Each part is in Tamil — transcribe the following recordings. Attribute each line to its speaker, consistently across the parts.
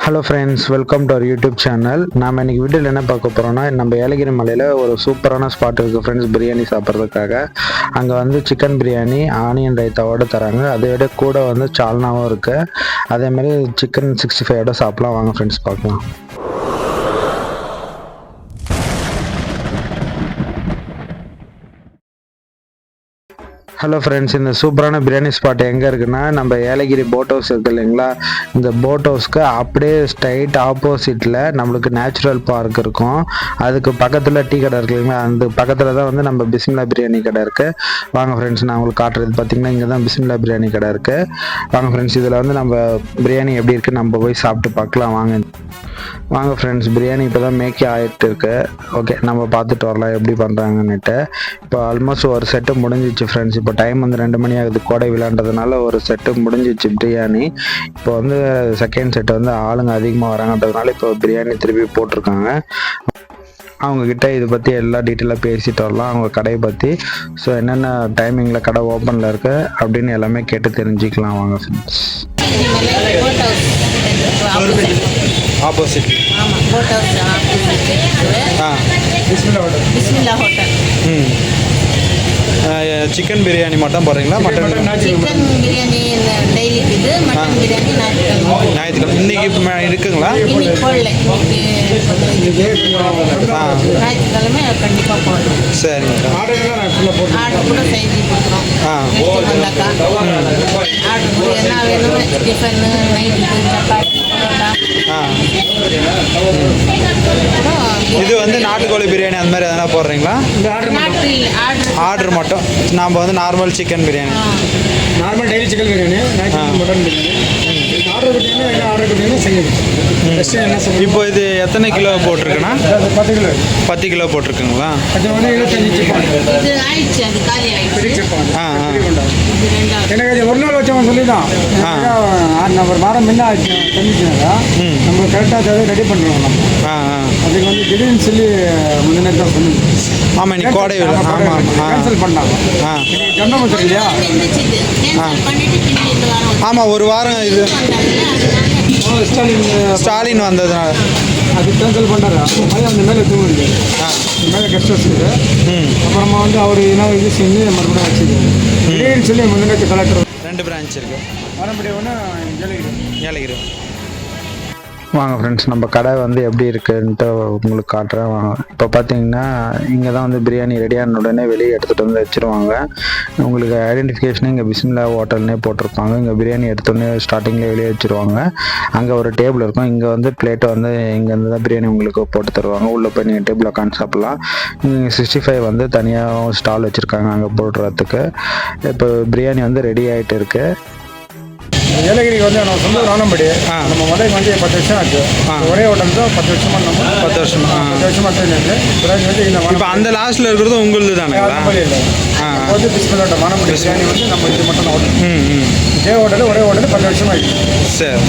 Speaker 1: Hello friends, welcome to our YouTube channel. நாம் இன்றைக்கி வீடியோவில் என்ன பார்க்க போகிறோன்னா, நம்ம ஏலகிரி மலையில் ஒரு சூப்பரான ஸ்பாட் இருக்குது ஃப்ரெண்ட்ஸ், பிரியாணி சாப்பிட்றதுக்காக. அங்கே வந்து சிக்கன் பிரியாணி ஆனியன் ரைத்தாவோடு தராங்க. அதை விட கூட வந்து சால்னாவும் இருக்குது. அதேமாதிரி சிக்கன் 65ஓட சாப்பிட்லாம். வாங்க ஃப்ரெண்ட்ஸ் பார்க்கலாம். ஹலோ ஃப்ரெண்ட்ஸ், இந்த சூப்பரான பிரியாணி ஸ்பாட் எங்கே இருக்குன்னா, நம்ம ஏலகிரி போட் ஹவுஸ் இருக்குது இல்லைங்களா, இந்த போட் ஹவுஸ்க்கு அப்படியே ஸ்ட்ரைட் ஆப்போசிட்டில் நம்மளுக்கு நேச்சுரல் பார்க் இருக்கும். அதுக்கு பக்கத்தில் டீ கடை இருக்குது இல்லைங்களா, அந்த பக்கத்தில் தான் வந்து நம்ம பிஸ்மில்லா பிரியாணி கடை இருக்குது. வாங்க ஃப்ரெண்ட்ஸ், நான் உங்களுக்கு காட்டுறது பார்த்தீங்கன்னா இங்கே தான் பிஸ்மில்லா பிரியாணி கடை இருக்குது. வாங்க ஃப்ரெண்ட்ஸ், இதில் வந்து நம்ம பிரியாணி எப்படி இருக்குது நம்ம போய் சாப்பிட்டு பார்க்கலாம். வாங்க ஃப்ரெண்ட்ஸ், பிரியாணி இப்போ தான் மேக்கே ஆகிட்டு இருக்கு. ஓகே, நம்ம பார்த்துட்டு வரலாம் எப்படி பண்ணுறாங்கன்னுட்டு. இப்போ ஆல்மோஸ்ட் ஒரு செட்டு முடிஞ்சிச்சு ஃப்ரெண்ட்ஸ். இப்போ டைம் வந்து 2 மணி ஆகுது. கோடை விளையாண்டதுனால ஒரு செட்டு முடிஞ்சிச்சு பிரியாணி. இப்போ வந்து செகண்ட் செட்டு வந்து ஆளுங்க அதிகமாக வராங்கன்றதுனால இப்போ பிரியாணி திருப்பி போட்டிருக்காங்க. அவங்கக்கிட்ட இதை பற்றி எல்லா டீட்டெயிலாக பேசிட்டு வரலாம், அவங்க கடையை பற்றி. ஸோ என்னென்ன டைமிங்கில் கடை ஓப்பனில் இருக்கு அப்படின்னு எல்லாமே கேட்டு தெரிஞ்சுக்கலாம். வாங்க ஃப்ரெண்ட்ஸ். ஆப்போசிட்
Speaker 2: போட் ஹவுஸ் பிஸ்மில்லா ஹோட்டல்.
Speaker 1: சிக்கன் பிரியாணி மட்டும் போடுறீங்களா? மட்டன்
Speaker 2: சிக்கன் பிரியாணி டெய்லி இருக்குது. மட்டன் பிரியாணி
Speaker 1: ஞாயிற்றுக்கிழமை இன்னைக்கு இருக்குங்களா?
Speaker 2: இன்னைக்கு போடல. ஞாயிற்றுக்கிழமை கண்டிப்பாக போடுறோம்.
Speaker 1: சரிங்க.
Speaker 2: ஆர்டர் கூட செய்து கொடுக்குறோம். வந்தாக்கா ஆர்டர் கூட என்ன வேணும், டிஃபனு, நைட்டுக்கு சப்பாத்தி, பரோட்டா.
Speaker 1: இது வந்து நாட்டுக்கோழி பிரியாணி அந்த மாதிரி எதனா போடுறீங்களா? ஆர்டர் மட்டும். நாம் வந்து normal chicken biryani,
Speaker 3: normal daily chicken biryani, mutton biryani order கொடுத்தீங்கன்னா ஆர்டர் கொடுத்தீங்கன்னா செய்யணும்.
Speaker 1: இப்போ இது எத்தனை கிலோ போட்டிருக்குன்னா?
Speaker 3: 10 கிலோ.
Speaker 1: 10 கிலோ போட்டிருக்குங்களா?
Speaker 3: அது வந்து 25 சிப்பான். எனக்கு அது ஒரு நாள் வச்சவன் சொல்லி தான் ஒரு வாரம் முன்ன தெரிஞ்சுச்சுனாக்கா நம்ம கரெக்டாக அதை ரெடி பண்ணுறோம். நம்ம அதுக்கு வந்து திடீர்னு சொல்லி முன்ன தான் சொன்னீங்க.
Speaker 1: ஆமாம், இன்னைக்கு கோடை
Speaker 3: கேன்சல் பண்ணாங்க. ஜனவரி இல்லையா?
Speaker 1: ஆமாம், ஒரு வாரம் இது ஸ்டாலின் வந்ததுனால
Speaker 3: அது கேன்சல் பண்ணாரு. அப்புறம் அந்த மேலே தூங்குது, மேலே கெஸ்ட் வச்சுருக்கு. அப்புறமா வந்து அவர் என்ன இது செஞ்சு மறுபடியும் வச்சுருக்கு. திடீர்னு சொல்லி முன்னாடி கலெக்டர் 2
Speaker 1: பிரான்ச் இருக்குது.
Speaker 3: வரம்படி ஒன்று
Speaker 1: ஏலகிரி. வாங்க ஃப்ரெண்ட்ஸ், நம்ம கடை வந்து எப்படி இருக்குன்ட்டு உங்களுக்கு காட்டுறேன். வாங்க. இப்போ பார்த்தீங்கன்னா இங்கே தான் வந்து பிரியாணி ரெடியான உடனே வெளியே எடுத்துகிட்டு வந்து வச்சுருவாங்க. உங்களுக்கு ஐடென்டிஃபிகேஷனே இங்கே பிஸ்மில்லா ஹோட்டல்னே போட்டிருப்பாங்க. இங்கே பிரியாணி எடுத்தோடனே ஸ்டார்டிங்கில் வெளியே வச்சுருவாங்க. அங்கே ஒரு டேபிள் இருக்கும். இங்கே வந்து பிளேட்டை வந்து இங்கேருந்து தான் பிரியாணி உங்களுக்கு போட்டு தருவாங்க. உள்ளே போய் நீங்கள் டேபிள் உட்காந்து சாப்பிட்லாம். இங்கே 65 வந்து தனியாக ஸ்டால் வச்சுருக்காங்க அங்கே போடுறதுக்கு. இப்போ பிரியாணி வந்து ரெடி ஆகிட்டு இருக்குது.
Speaker 3: ஏலகிரிக்கு வந்து நான் சொந்த ராணம்படி. நம்ம மலைக்கு வந்து 10 வருஷம் ஆச்சு. ஒரே ஹோட்டல் தான் 10 வருஷமாக. நம்ம 10 வருஷமாக இருக்குது.
Speaker 1: இப்போ அந்த லாஸ்ட்டில் இருக்கிறது உங்களுது தானே?
Speaker 3: வந்து பிஸ்மில்லா ராணம்படி பிரியாணி வந்து நம்ம இது மட்டும் ஹோட்டல். இதே ஹோட்டல் ஒரே ஹோட்டல் 10 வருஷமாக ஆகிடுச்சு.
Speaker 1: சரி.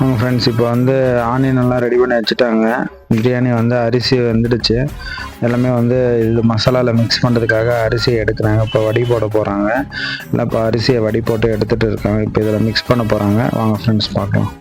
Speaker 1: அவங்க ஃப்ரெண்ட்ஸ் இப்போ வந்து ஆனியன் எல்லாம் ரெடி பண்ணி வச்சுட்டாங்க. பிரியாணி வந்து அரிசி வந்துடுச்சு. எல்லாமே வந்து இது மசாலாவில் மிக்ஸ் பண்ணுறதுக்காக அரிசியை எடுக்கிறாங்க. இப்போ வடி போட போகிறாங்க. இல்லை, இப்போ அரிசியை வடி போட்டு எடுத்துகிட்டு இருக்காங்க. இப்போ இதில் மிக்ஸ் பண்ண போகிறாங்க. வாங்க ஃப்ரெண்ட்ஸ் பார்க்கலாம்.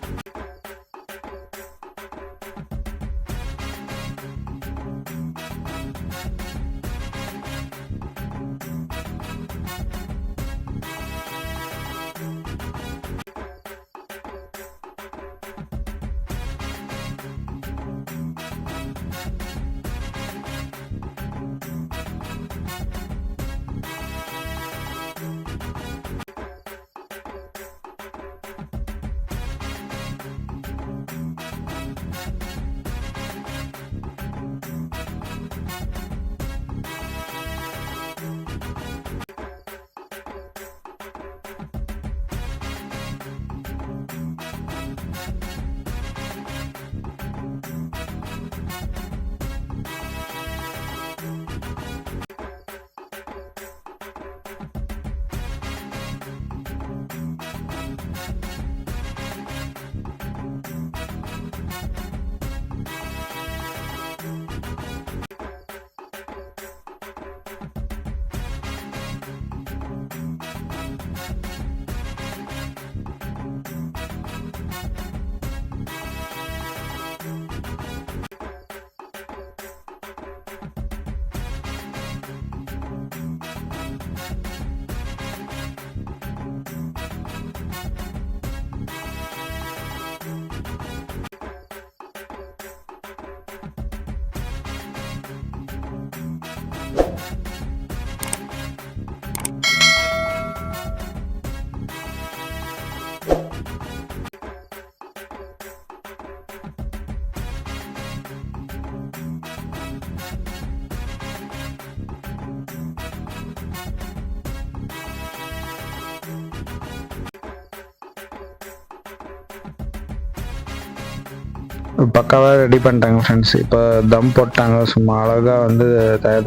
Speaker 1: பக்காவாக ரெடி பண்ணிட்டாங்க ஃப்ரெண்ட்ஸ். இப்போ தம் போட்டாங்க, சும்மா அழகாக வந்து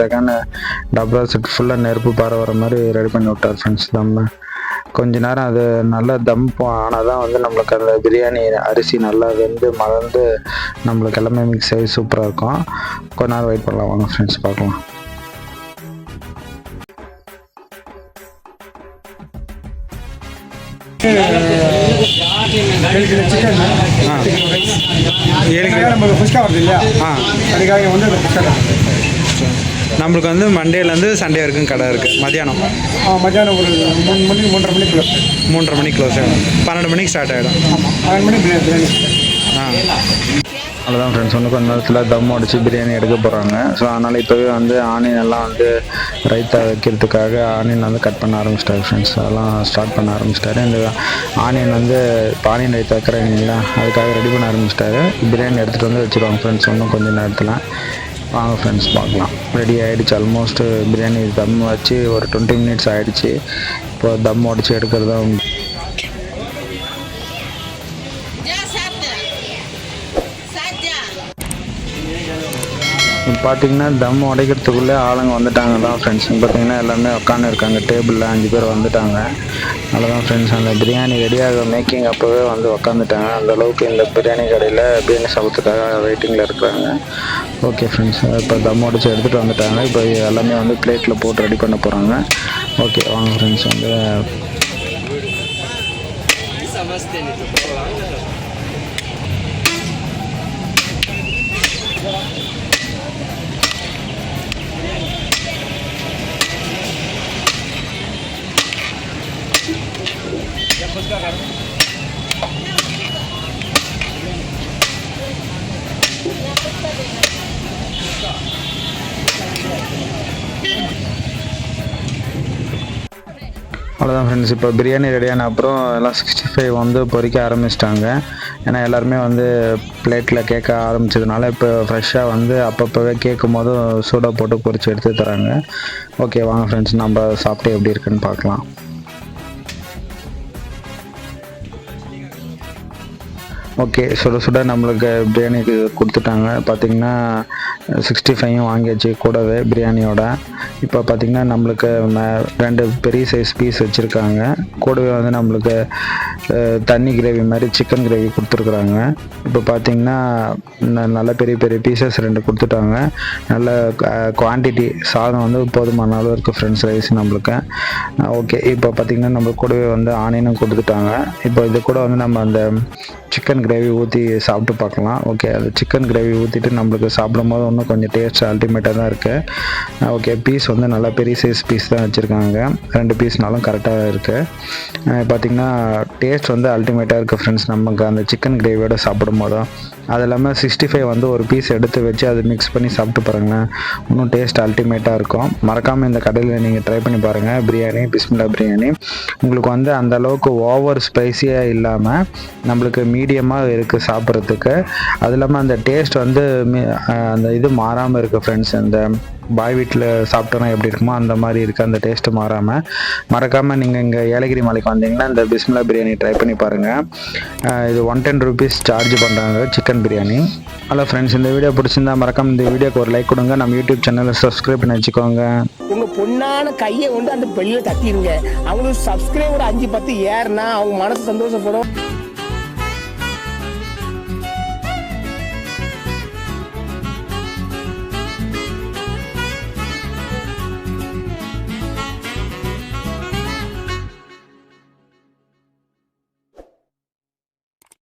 Speaker 1: தகன டபரா செட் ஃபுல்லாக நெருப்பு பாறை வர மாதிரி ரெடி பண்ணி விட்டார் ஃப்ரெண்ட்ஸ். தம்மு கொஞ்ச நேரம் அது நல்லா தம் ஆனால் தான் வந்து நம்மளுக்கு அந்த பிரியாணி அரிசி நல்லா வெந்து மலர்ந்து நம்மளுக்கு எல்லாமே மிக்ஸ் ஆகி சூப்பராக இருக்கும். கொஞ்ச நேரம் வெயிட் பண்ணலாம், வாங்க ஃப்ரெண்ட்ஸ் பார்க்கலாம்.
Speaker 3: சிக்கன் நமக்கு ஃபிஷ்காக வருது இல்லையா, அதுக்காக வந்து ஃபிஷ்காக
Speaker 1: நம்மளுக்கு வந்து மண்டேலேருந்து சண்டே வரைக்கும் கடை இருக்குது. மதியானம்
Speaker 3: மத்தியானம் ஒரு 3 மணி 3:30 மணிக்கு
Speaker 1: 3:30 மணிக்கு க்ளோஸ் ஆகிடும், 12 மணிக்கு ஸ்டார்ட் ஆகிடும்.
Speaker 3: 12 மணி பிரியாணி.
Speaker 1: அவ்வளோதான் ஃப்ரெண்ட்ஸ், இன்னும் கொஞ்சம் நேரத்தில் தம் அடித்து பிரியாணி எடுக்க போகிறாங்க. ஸோ அதனால் இப்போவே வந்து ஆனியன் எல்லாம் வந்து ரைத்தா வைக்கிறதுக்காக ஆனியன் வந்து கட் பண்ண ஆரம்பிச்சிட்டாரு ஃப்ரெண்ட்ஸ். அதெல்லாம் ஸ்டார்ட் பண்ண ஆரம்பிச்சிட்டாரு. இந்த ஆனியன் வந்து இப்போ ஆனியன் ரைத்தா வைக்கிறீங்களா, அதுக்காக ரெடி பண்ண ஆரம்பிச்சிட்டாரு. பிரியாணி எடுத்துகிட்டு வந்து வச்சுருவாங்க ஃப்ரெண்ட்ஸ் இன்னும் கொஞ்சம் நேரத்தில். வாங்க ஃப்ரெண்ட்ஸ் பார்க்கலாம். ரெடி ஆகிடுச்சு ஆல்மோஸ்ட். பிரியாணி தம் வச்சு ஒரு 20 மினிட்ஸ் ஆகிடுச்சு. இப்போ தம் உடச்சி எடுக்கிறது தான். பார்த்தீங்கன்னா தம் உடைக்கிறதுக்குள்ளே ஆளுங்க வந்துட்டாங்க தான் ஃப்ரெண்ட்ஸ். பார்த்தீங்கன்னா எல்லாமே உட்காந்து இருக்காங்க, டேபிளில் 5 பேர் வந்துட்டாங்க. அவ்வளோதான் ஃப்ரெண்ட்ஸ், அந்த பிரியாணி ரெடியாக மேக்கிங் அப்போவே வந்து உட்காந்துட்டாங்க. அந்தளவுக்கு இந்த பிரியாணி கடையில் பிரியாணி சாப்பிட்றதுக்காக வெயிட்டிங்கில் இருக்கிறாங்க. ஓகே ஃப்ரெண்ட்ஸ், இப்போ தம் உடைச்சி எடுத்துகிட்டு வந்துட்டாங்க. இப்போ எல்லாமே வந்து பிளேட்டில் போட்டு ரெடி பண்ண போகிறாங்க. ஓகே வாங்க ஃப்ரெண்ட்ஸ் வந்து அவ்வளோதான் ஃப்ரெண்ட்ஸ். இப்போ பிரியாணி ரெடியான அப்புறம் எல்லாம் 65 வந்து பொரிக்க ஆரம்பிச்சிட்டாங்க. ஏன்னா எல்லாருமே வந்து பிளேட்டில் கேட்க ஆரம்பிச்சதுனால இப்போ ஃப்ரெஷ்ஷாக வந்து அப்பப்போவே கேட்கும் போதும் சூடாக போட்டு பொரிச்சு எடுத்து தராங்க. ஓகே வாங்க ஃப்ரெண்ட்ஸ், நம்ம சாப்பிட்டு எப்படி இருக்குன்னு பார்க்கலாம். ஓகே, சுட சுட நம்மளுக்கு பிரியாணிக்கு கொடுத்துட்டாங்க. பார்த்திங்கன்னா 65 வாங்கியாச்சு கூடவே பிரியாணியோட. இப்போ பார்த்திங்கன்னா நம்மளுக்கு 2 பெரிய சைஸ் பீஸ் வச்சுருக்காங்க. கூடவே வந்து நம்மளுக்கு தண்ணி கிரேவி மாதிரி சிக்கன் கிரேவி கொடுத்துருக்குறாங்க. இப்போ பார்த்திங்கன்னா நல்ல பெரிய பெரிய பீசஸ் 2 கொடுத்துட்டாங்க. நல்ல குவான்டிட்டி சாதம் வந்து போதுமான அளவு இருக்குது ஃப்ரெண்ட்ஸ், ரைஸ் நம்மளுக்கு. ஓகே, இப்போ பார்த்திங்கன்னா நம்ம கூடவே வந்து ஆனியனும் கொடுத்துட்டாங்க. இப்போ இது கூட வந்து நம்ம அந்த சிக்கன் கிரேவி ஊற்றி சாப்பிட்டு பார்க்கலாம். ஓகே, அது சிக்கன் கிரேவி ஊற்றிட்டு நம்மளுக்கு சாப்பிடும் போது இன்னும் கொஞ்சம் டேஸ்ட் அல்டிமேட்டாக தான் இருக்குது. ஓகே, பீஸ் வந்து நல்லா பெரிய சைஸ் பீஸ் தான் வச்சுருக்காங்க. 2 பீஸ்னாலும் கரெக்டாக இருக்குது. பார்த்திங்கன்னா டேஸ்ட் வந்து அல்டிமேட்டாக இருக்குது ஃப்ரெண்ட்ஸ். நமக்கு அந்த சிக்கன் கிரேவியோட சாப்பிடும் போதும் அது இல்லாமல் 65 வந்து ஒரு பீஸ் எடுத்து வச்சு அதை மிக்ஸ் பண்ணி சாப்பிட்டு பாருங்களேன், இன்னும் டேஸ்ட் அல்டிமேட்டாக இருக்கும். மறக்காமல் இந்த கடையில் நீங்கள் ட்ரை பண்ணி பாருங்கள். பிரியாணி பிஸ்மில்லா பிரியாணி உங்களுக்கு வந்து அந்த அளவுக்கு ஓவர் ஸ்பைஸியாக இல்லாமல் நம்மளுக்கு மீடியமாக இருக்குது சாப்பிட்றதுக்கு. அது இல்லாமல் அந்த டேஸ்ட் வந்து அந்த இது மாறாமல் இருக்குது ஃப்ரெண்ட்ஸ். அந்த பாய் வீட்டில் சாப்பிட்டோன்னா எப்படி இருக்குமோ அந்த மாதிரி இருக்குது, அந்த டேஸ்ட்டு மாறாமல். மறக்காமல் நீங்கள் இங்கே ஏலகிரி மலைக்கு வந்தீங்கன்னா இந்த பிஸ்மில்லா பிரியாணி ட்ரை பண்ணி பாருங்கள். இது 110 rupees சார்ஜ் பண்ணுறாங்க சிக்கன் பிரியாணி. ஹலோ ஃப்ரெண்ட்ஸ், இந்த வீடியோ பிடிச்சிருந்தா மறக்காமல் இந்த வீடியோக்கு ஒரு லைக் கொடுங்க. நம்ம யூடியூப் சேனலை சப்ஸ்கிரைப் பண்ணி வச்சுக்கோங்க.
Speaker 4: உங்கள் பொண்ணான கையை வந்து அந்த பெல்லில் தட்டிடுங்க. அவங்களுக்கு சப்ஸ்கிரைபர் 5-10 ஏறுனா அவங்க மனசு சந்தோஷப்படும்.